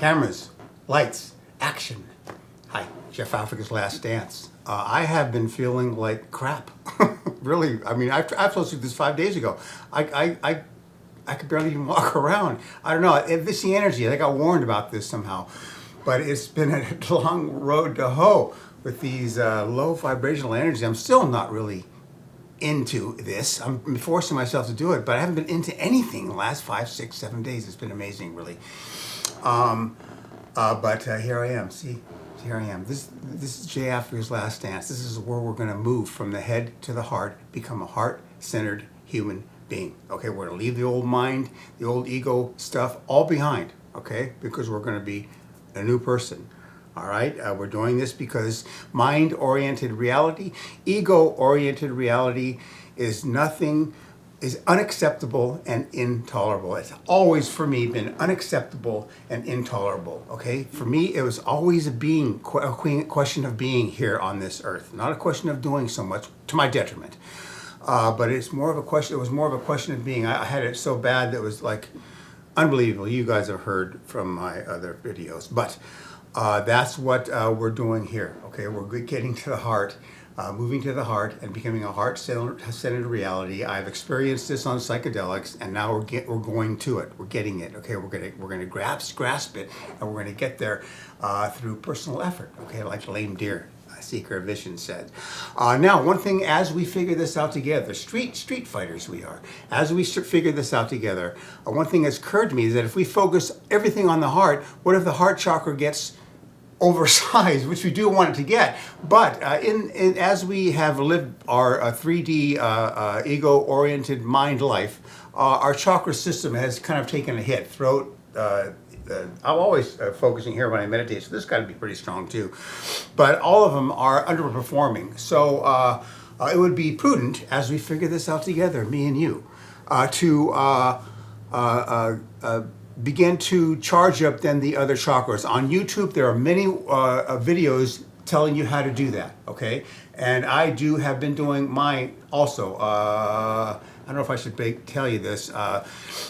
Cameras, lights, action. Hi, Jeff Africa's Last Dance. I have been feeling like crap. Really, I mean, I told you this 5 days ago. I could barely even walk around. I don't know. It's the energy. I got warned about this somehow. But it's been a long road to hoe with these low vibrational energies. I'm still not really into this. I'm forcing myself to do it, but I haven't been into anything the last 5, 6, 7 days. It's been amazing, really. But here I am. See, here I am. This is Jay Africa's Last Dance. This is where we're going to move from the head to the heart, become a heart-centered human being. Okay, we're going to leave the old mind, the old ego stuff all behind. Okay, because we're going to be a new person. All right, we're doing this because mind-oriented reality, ego-oriented reality is unacceptable and intolerable. It's always, for me, been unacceptable and intolerable, okay? For me, it was always a question of being here on this earth, not a question of doing so much to my detriment. But it was more of a question of being. I had it so bad that it was like unbelievable. You guys have heard from my other videos, but that's what we're doing here, okay? We're getting to the heart. Moving to the heart and becoming a heart-centered reality. I've experienced this on psychedelics, and now we're going to it. We're getting it. Okay, we're gonna grasp it, and we're gonna get there through personal effort. Okay, like lame deer, seeker of vision said. Now, one thing as we figure this out together, street fighters we are. As we figure this out together, one thing that's occurred to me is that if we focus everything on the heart, what if the heart chakra gets oversized, which we do want it to get, but as we have lived our 3D ego-oriented mind life, our chakra system has kind of taken a hit. Throat, I'm always focusing here when I meditate, so this got to be pretty strong too. But all of them are underperforming, so it would be prudent as we figure this out together, me and you, to begin to charge up then the other chakras. On YouTube, there are many videos telling you how to do that, okay? And I have been doing mine also. I don't know if I should tell you this.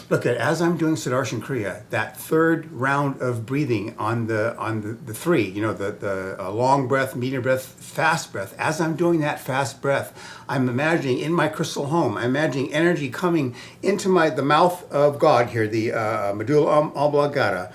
Look, as I'm doing Sudarshan Kriya, that third round of breathing on the three, you know, the long breath, medium breath, fast breath. As I'm doing that fast breath, I'm imagining in my crystal home, I'm imagining energy coming into the mouth of God here, the medulla oblongata.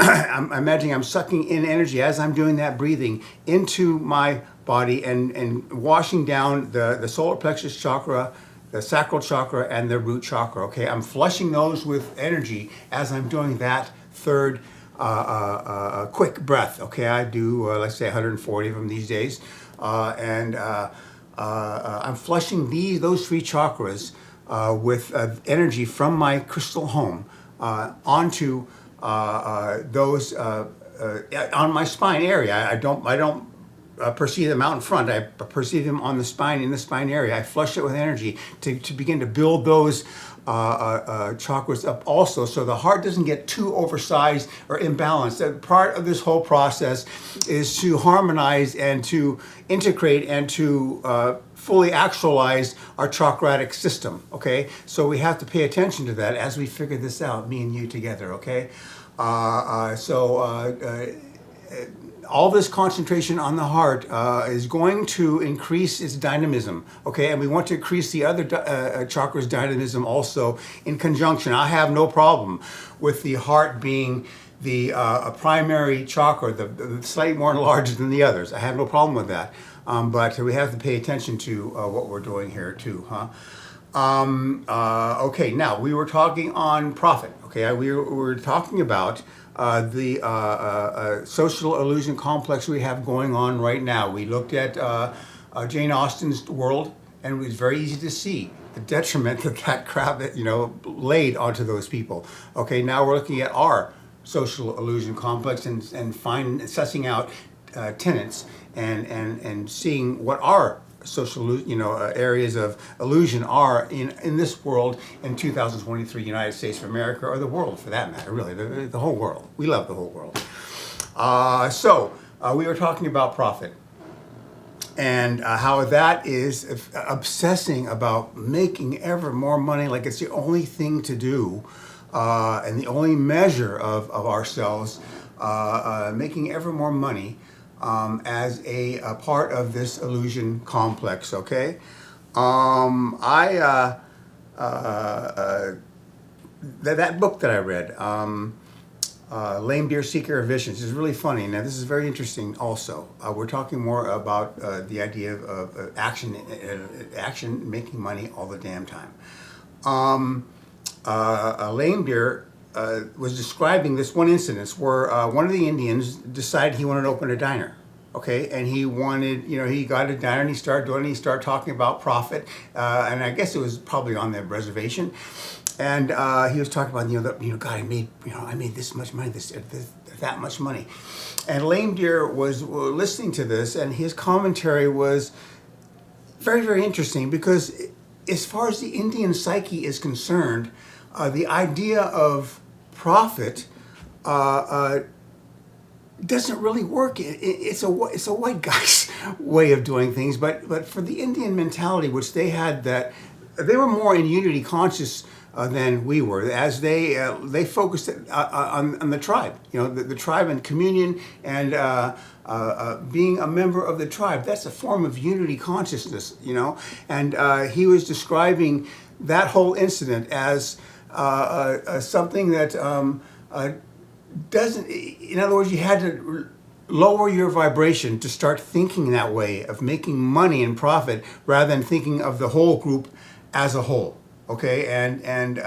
I'm imagining I'm sucking in energy as I'm doing that breathing into my body and washing down the solar plexus chakra, the sacral chakra, and the root chakra, okay? I'm flushing those with energy as I'm doing that third quick breath, okay? I do, let's say, 140 of them these days. I'm flushing those three chakras with energy from my crystal home onto those on my spine area. I don't perceive them out in front. I perceive them on the spine, in the spine area. I flush it with energy to begin to build those chakras up also, so the heart doesn't get too oversized or imbalanced. Part of this whole process is to harmonize and to integrate and to fully actualize our chakratic system, okay? So we have to pay attention to that as we figure this out, me and you together, okay? All this concentration on the heart is going to increase its dynamism, okay? And we want to increase the other chakras' dynamism also in conjunction. I have no problem with the heart being the primary chakra, the slightly more larger than the others. I have no problem with that. But we have to pay attention to what we're doing here too, huh? Okay, now we were talking on profit, okay? We were talking about the social illusion complex we have going on right now. We looked at Jane Austen's world, and it was very easy to see the detriment that crap, you know, laid onto those people. Okay, now we're looking at our social illusion complex and sussing out tenets and seeing what our social, you know, areas of illusion are in this world in 2023 United States of America, or the world for that matter, really, the whole world. We love the whole world. So we were talking about profit and how that is obsessing about making ever more money like it's the only thing to do and the only measure of ourselves. making ever more money as a part of this illusion complex. Okay, that book that I read, Lame Deer Seeker of Visions, is really funny. Now, this is very interesting also. We're talking more about the idea of action making money all the damn time. A lame deer was describing this one incident where one of the Indians decided he wanted to open a diner. Okay, and he wanted, he got a diner and he started doing it. He started talking about profit, and I guess it was probably on the reservation. And he was talking about, God, I made this much money, that much money. And Lame Deer was listening to this, and his commentary was very, very interesting because as far as the Indian psyche is concerned, the idea of profit doesn't really work. It's a white guy's way of doing things, but for the Indian mentality, which they had, that they were more in unity conscious than we were, as they focused on the tribe, the tribe and communion and being a member of the tribe. That's a form of unity consciousness, And he was describing that whole incident as something that doesn't. In other words, you had to lower your vibration to start thinking that way of making money and profit rather than thinking of the whole group as a whole. Okay, and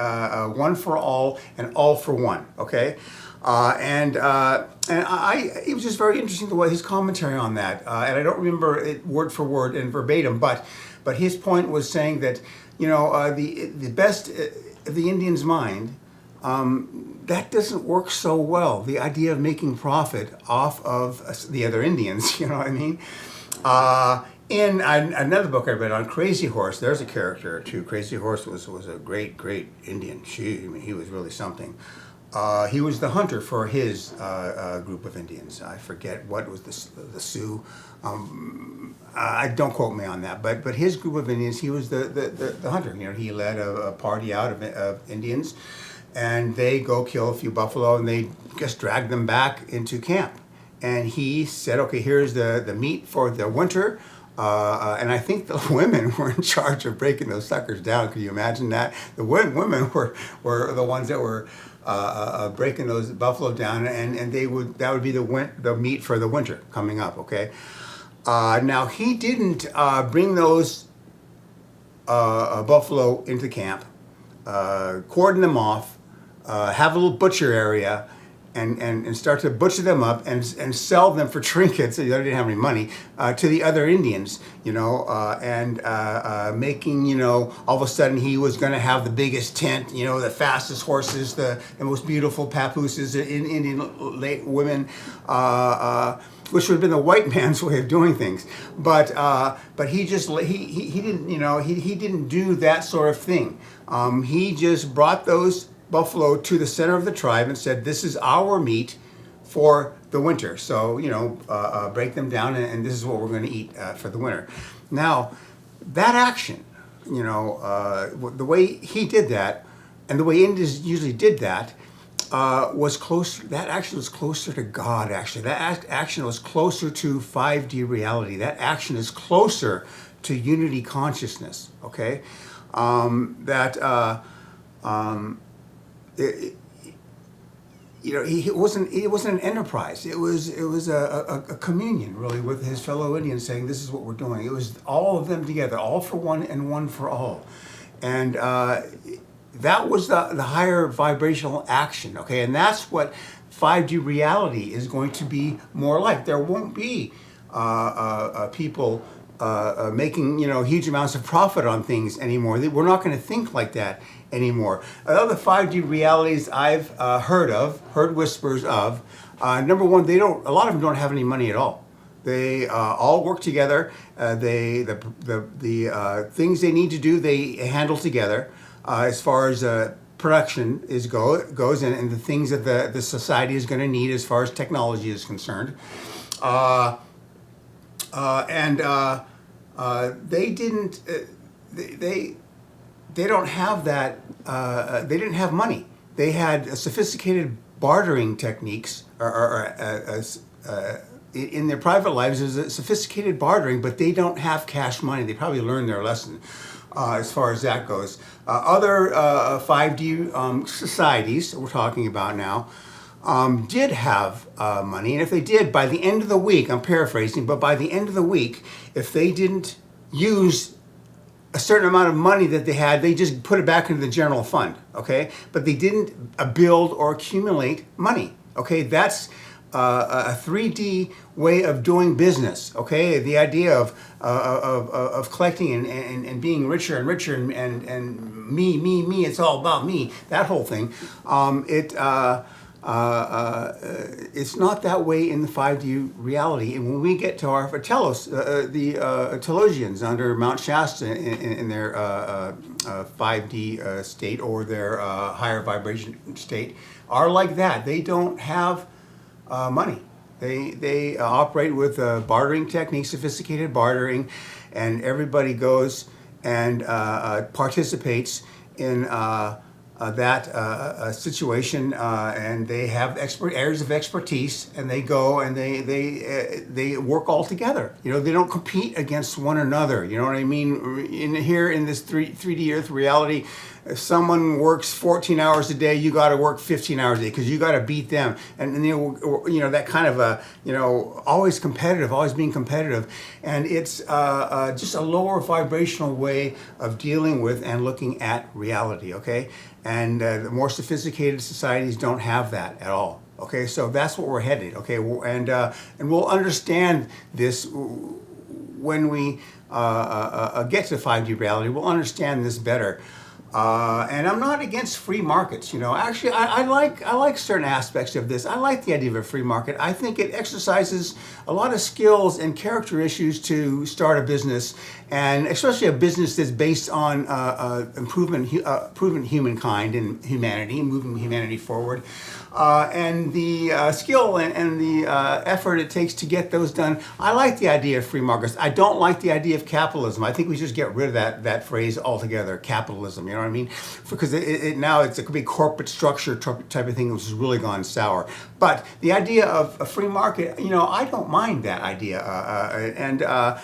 one for all and all for one. Okay, and it was just very interesting the way his commentary on that. And I don't remember it word for word and verbatim, but his point was saying that the best of the Indian's mind, that doesn't work so well. The idea of making profit off of the other Indians, you know what I mean? In another book I read on Crazy Horse, there's a character too. Crazy Horse was a great Indian. He was really something. He was the hunter for his group of Indians. I forget what was the Sioux. Don't quote me on that, but his group of Indians, he was the hunter. He led a party out of Indians, and they go kill a few buffalo, and they just drag them back into camp. And he said, okay, here's the meat for the winter. And I think the women were in charge of breaking those suckers down. Can you imagine that? The women were the ones that were breaking those buffalo down, and that would be the meat for the winter coming up. Okay. Now he didn't bring those buffalo into camp, cordon them off, have a little butcher area, and start to butcher them up and sell them for trinkets. They didn't have any money to the other Indians, and making, all of a sudden he was going to have the biggest tent, the fastest horses, the most beautiful papooses, in Indian late women, which would have been the white man's way of doing things. But he just he didn't he didn't do that sort of thing. He just brought those buffalo to the center of the tribe and said, this is our meat for the winter. So, break them down, and this is what we're going to eat for the winter. Now, that action, the way he did that, and the way Indians usually did that, was closer. That action was closer to God, actually. That action was closer to 5D reality. That action is closer to unity consciousness, okay? It wasn't an enterprise. It was a communion, really, with his fellow Indians, saying, this is what we're doing. It was all of them together, all for one and one for all. And that was the higher vibrational action, okay? And that's what 5D reality is going to be more like. There won't be people making huge amounts of profit on things anymore. We're not going to think like that anymore. Other 5D realities I've heard whispers of. Number one, a lot of them don't have any money at all. They all work together. The things they need to do, they handle together. As far as production goes, and the things that the society is going to need as far as technology is concerned. They didn't. They don't have that. They didn't have money. They had sophisticated bartering techniques in their private lives is a sophisticated bartering, but they don't have cash money. They probably learned their lesson as far as that goes. Other 5D societies that we're talking about now did have money, and if they did, by the end of the week, I'm paraphrasing, but by the end of the week, if they didn't use a certain amount of money that they had, they just put it back into the general fund, okay? But they didn't build or accumulate money, okay? That's a 3D way of doing business, okay? The idea of collecting and being richer and richer and me, it's all about me, that whole thing. It's not that way in the 5D reality. And when we get to our Telos, the Telosians under Mount Shasta in their 5D state or their higher vibration state are like that. They don't have money. They operate with bartering techniques, sophisticated bartering, and everybody goes and participates in that situation, and they have areas of expertise, and they go and they work all together. You know, they don't compete against one another. You know what I mean? In this 3D Earth reality, if someone works 14 hours a day, you got to work 15 hours a day because you got to beat them. And you know that kind of always competitive, always being competitive, and it's just a lower vibrational way of dealing with and looking at reality. Okay, and the more sophisticated societies don't have that at all. Okay, so that's what we're headed. Okay, and we'll understand this when we get to 5D reality. We'll understand this better. And I'm not against free markets, you know. Actually, I like certain aspects of this. I like the idea of a free market. I think it exercises a lot of skills and character issues to start a business, and especially a business that's based on improving humankind and humanity, moving humanity forward. And the skill and the effort it takes to get those done. I like the idea of free markets. I don't like the idea of capitalism. I think we just get rid of that phrase altogether, capitalism, you know what I mean? Because now it could be corporate structure type of thing, which has really gone sour. But the idea of a free market, you know, I don't mind that idea. And there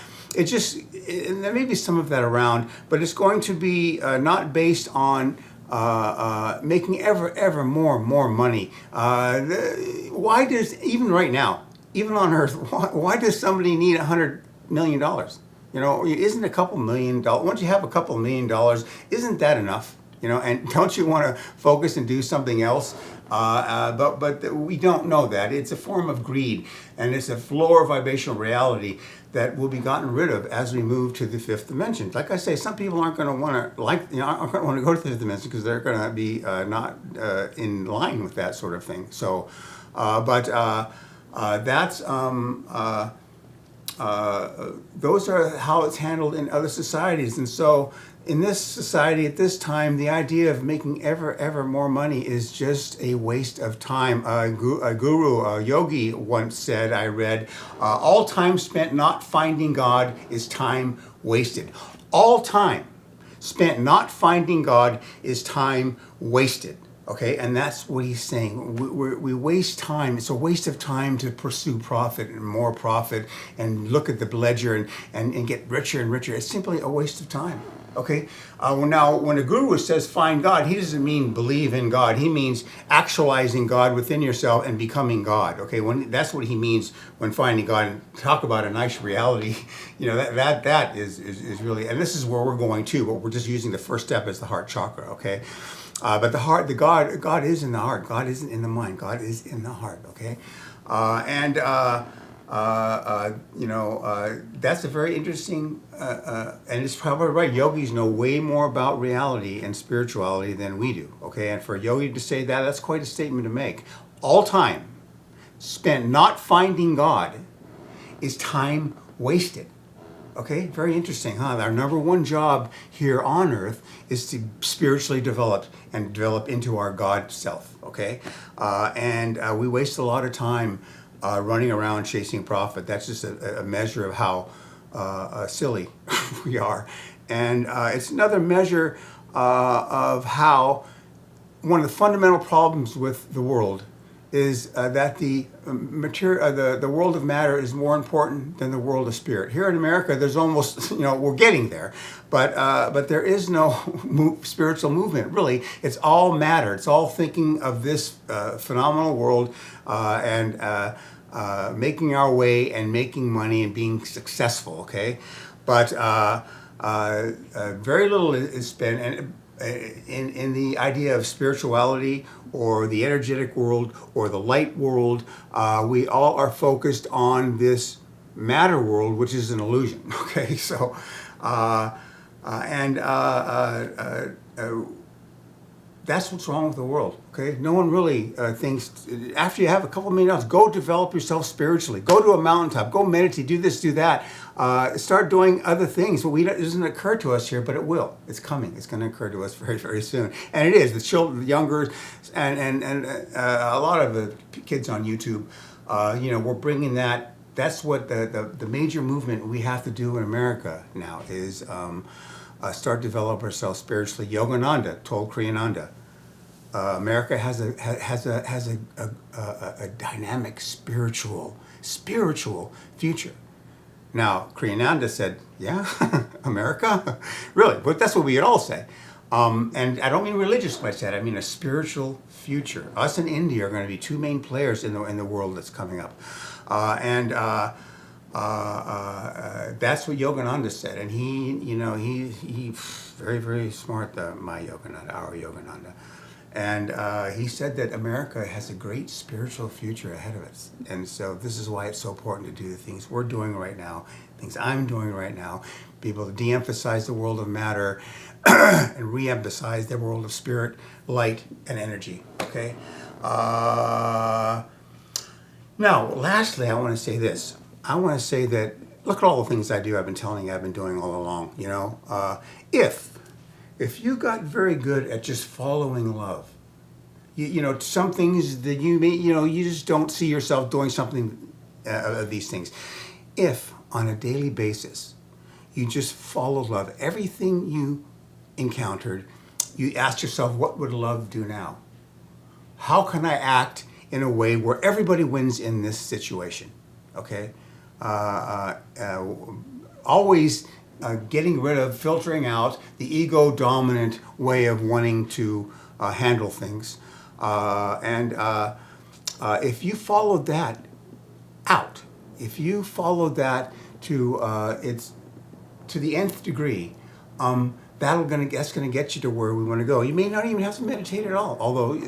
may be some of that around, but it's going to be not based on making ever more money. Why does, even right now, even on Earth, why does somebody need $100 million? You know, isn't a couple $1 million, once you have a couple $1 million, isn't that enough? You know, and don't you want to focus and do something else? But we don't know that. It's a form of greed, and it's a lower vibrational reality that will be gotten rid of as we move to the fifth dimension. Like I say, some people aren't going to want to aren't going to want to go to the fifth dimension because they're going to be not in line with that sort of thing. So, that's those are how it's handled in other societies, and so. In this society at this time, the idea of making ever more money is just a waste of time. A guru, a yogi once said, I read, all time spent not finding God is time wasted. All time spent not finding God is time wasted. Okay, and that's what he's saying. We waste time. It's a waste of time to pursue profit and more profit and look at the ledger and get richer and richer. It's simply a waste of time. Okay. Now, when a guru says find God, he doesn't mean believe in God. He means actualizing God within yourself and becoming God. Okay. That's what he means when finding God. And talk about a nice reality. You know, that is really, and this is where we're going to. But we're just using the first step as the heart chakra. Okay. But the heart, God is in the heart. God isn't in the mind. God is in the heart. Okay. That's a very interesting, and it's probably right. Yogis know way more about reality and spirituality than we do. Okay, and for a yogi to say that, that's quite a statement to make. All time spent not finding God is time wasted. Okay, very interesting, huh? Our number one job here on Earth is to spiritually develop and develop into our God self. Okay, and we waste a lot of time running around chasing profit. That's just a measure of how silly we are. And it's another measure of how one of the fundamental problems with the world is that the material, the world of matter is more important than the world of spirit. Here in America, there's almost, we're getting there, but there is no spiritual movement, really. It's all matter. It's all thinking of this phenomenal world and making our way and making money and being successful, okay? But very little is spent in the idea of spirituality or the energetic world or the light world. We all are focused on this matter world, which is an illusion, okay? So, that's what's wrong with the world, okay? No one really thinks, after you have a couple $1 million, go develop yourself spiritually. Go to a mountaintop, go meditate, do this, do that. Start doing other things. But it doesn't occur to us here, but it will. It's coming. It's going to occur to us very, very soon. And it is. The children, the younger, and a lot of the kids on YouTube, we're bringing that. That's what the major movement we have to do in America now is start develop ourselves spiritually. Yogananda told Kriyananda, America has a dynamic spiritual future. Now Kriyananda said, "Yeah, America, really?" But that's what we would all say. And I don't mean religious by that. I mean a spiritual future. Us and India are going to be two main players in the world that's coming up, that's what Yogananda said, and he very, very smart, my Yogananda, our Yogananda, and he said that America has a great spiritual future ahead of us, and so this is why it's so important to do the things we're doing right now, things I'm doing right now, be able to de-emphasize the world of matter and re-emphasize the world of spirit, light, and energy. Okay. Now, lastly, I want to say this. I want to say that, look at all the things I do, I've been telling you, I've been doing all along, If you got very good at just following love, some things that you may, you just don't see yourself doing something of these things. If, on a daily basis, you just follow love, everything you encountered, you ask yourself, what would love do now? How can I act in a way where everybody wins in this situation? Okay? Always getting rid of, filtering out the ego-dominant way of wanting to handle things. If you followed that out, if you followed that to the nth degree, that's going to get you to where we want to go. You may not even have to meditate at all, although.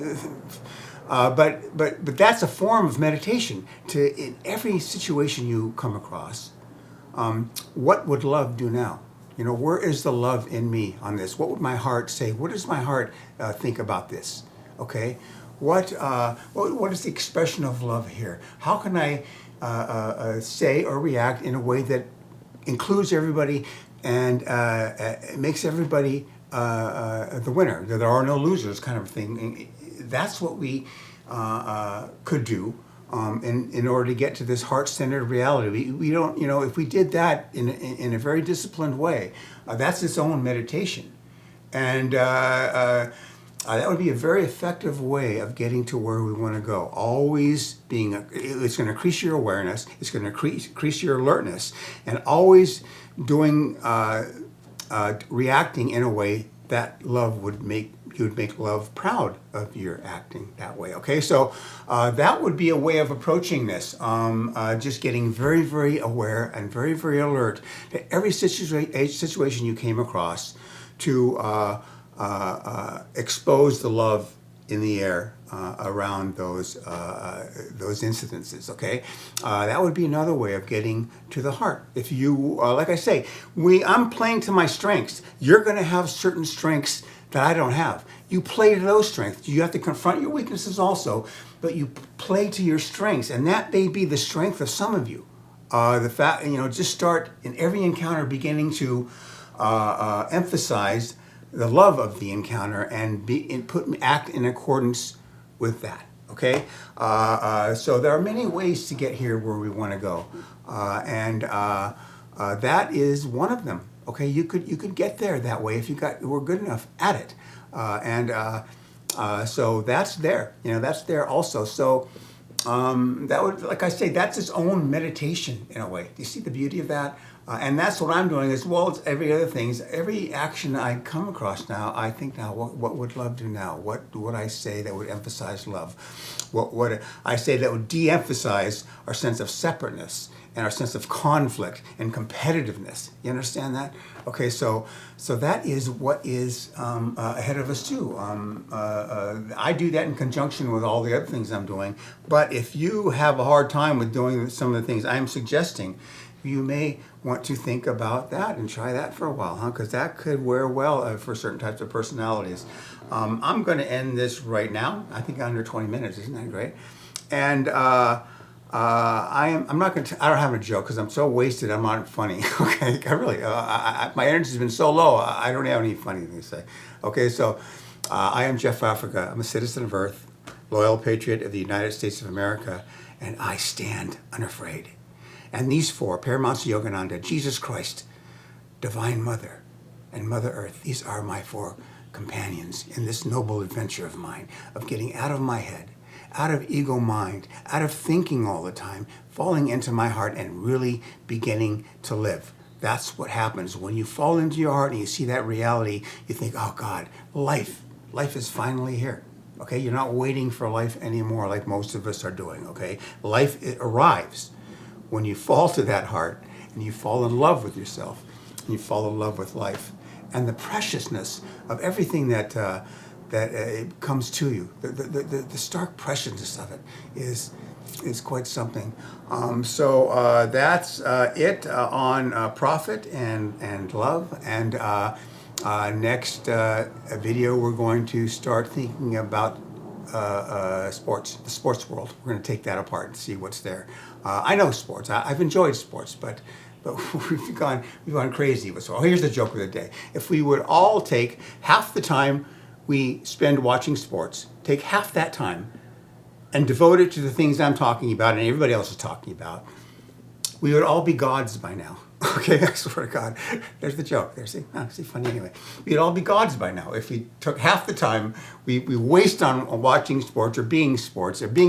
But that's a form of meditation. In every situation you come across, what would love do now? Where is the love in me on this? What would my heart say? What does my heart think about this? Okay, what is the expression of love here? How can I say or react in a way that includes everybody and makes everybody the winner? There are no losers, kind of thing. That's what we could do in order to get to this heart-centered reality. We don't, if we did that in a very disciplined way, that's its own meditation. And that would be a very effective way of getting to where we want to go. Always it's going to increase your awareness, it's going to increase your alertness, and always doing, reacting in a way that love you would make love proud of your acting that way. Okay, so that would be a way of approaching this. Just getting very, very aware and very, very alert to every situation you came across, to expose the love in the air around those incidences. Okay, that would be another way of getting to the heart. If you, like I say, I'm playing to my strengths. You're going to have certain strengths that I don't have. You play to those strengths. You have to confront your weaknesses also, but you play to your strengths, and that may be the strength of some of you. The fact, just start in every encounter beginning to emphasize the love of the encounter and act in accordance with that. Okay, so there are many ways to get here where we want to go, and that is one of them. Okay, you could get there that way if we're good enough at it, and So that's there. That's there also. So that would, like I say, that's its own meditation in a way. Do you see the beauty of that? And that's what I'm doing as well as every other things. Every action I come across now, I think now, what would love do now? What would I say that would emphasize love? What would I say that would de-emphasize our sense of separateness and our sense of conflict and competitiveness? You understand that? Okay, so that is what is ahead of us too. I do that in conjunction with all the other things I'm doing. But if you have a hard time with doing some of the things I'm suggesting, you may want to think about that and try that for a while, huh? Because that could wear well for certain types of personalities. I'm going to end this right now. I think under 20 minutes. Isn't that great? And I'm not going to. I don't have a joke because I'm so wasted. I'm not funny. Okay, I really. My energy's been so low. I don't have any funny things to say. Okay, so I am Jeff Africa. I'm a citizen of Earth, loyal patriot of the United States of America, and I stand unafraid. And these four, Paramahansa Yogananda, Jesus Christ, Divine Mother, and Mother Earth, these are my four companions in this noble adventure of mine, of getting out of my head, out of ego mind, out of thinking all the time, falling into my heart and really beginning to live. That's what happens. When you fall into your heart and you see that reality, you think, oh God, life is finally here. Okay, you're not waiting for life anymore like most of us are doing, okay? Life, it arrives when you fall to that heart and you fall in love with yourself and you fall in love with life and the preciousness of everything that it comes to you. The stark preciousness of it is quite something. So that's it on profit and love. And next video, we're going to start thinking about sports, the sports world. We're going to take that apart and see what's there. I know sports. I've enjoyed sports, but we've gone crazy with sports. Oh, here's the joke of the day. If we would all take half the time we spend watching sports, take half that time and devote it to the things I'm talking about and everybody else is talking about, we would all be gods by now. Okay, I swear to God. There's the joke. There, see, funny anyway. We'd all be gods by now if we took half the time we waste on watching sports or being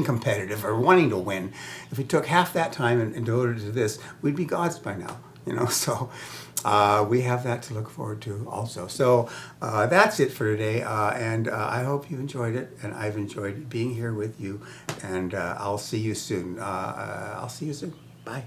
competitive or wanting to win. If we took half that time and devoted it to this, we'd be gods by now. So we have that to look forward to also. So that's it for today, and I hope you enjoyed it, and I've enjoyed being here with you, and I'll see you soon. Bye.